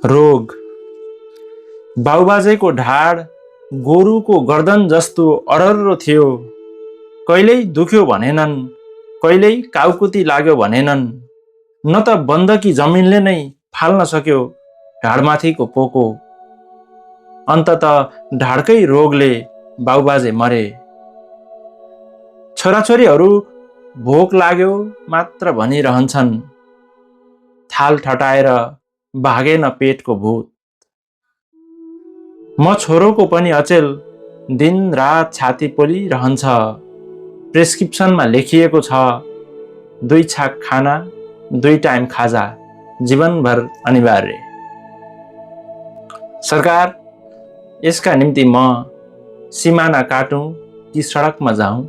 रोग। बाउबाजेको ढाड गोरुको गर्दन जस्तो अरर्रो थियो। कहिल्यै दुख्यो भनेनन्, कहिल्यै काउकुती लाग्यो भनेनन्। न त बन्दकी जमिनले नै फाल्न सक्यो ढाडमाथिको पोको। अन्तत ढाडकै रोगले बाउबाजे मरे। छोराछोरीहरू भोक लाग्यो मात्र भनिरहन्छन्। थाल ठटाएर भागेन पेटको भूत। म छोरोको पनि अचेल दिन रात छाती पोलिरहन्छ। प्रेस्क्रिप्सनमा लेखिएको छ 2 छाक खाना 2 टाइम खाजा जीवनभर अनिवार्य। सरकार, यसका निम्ति म सिमाना काटौँ कि सडकमा जाउँ?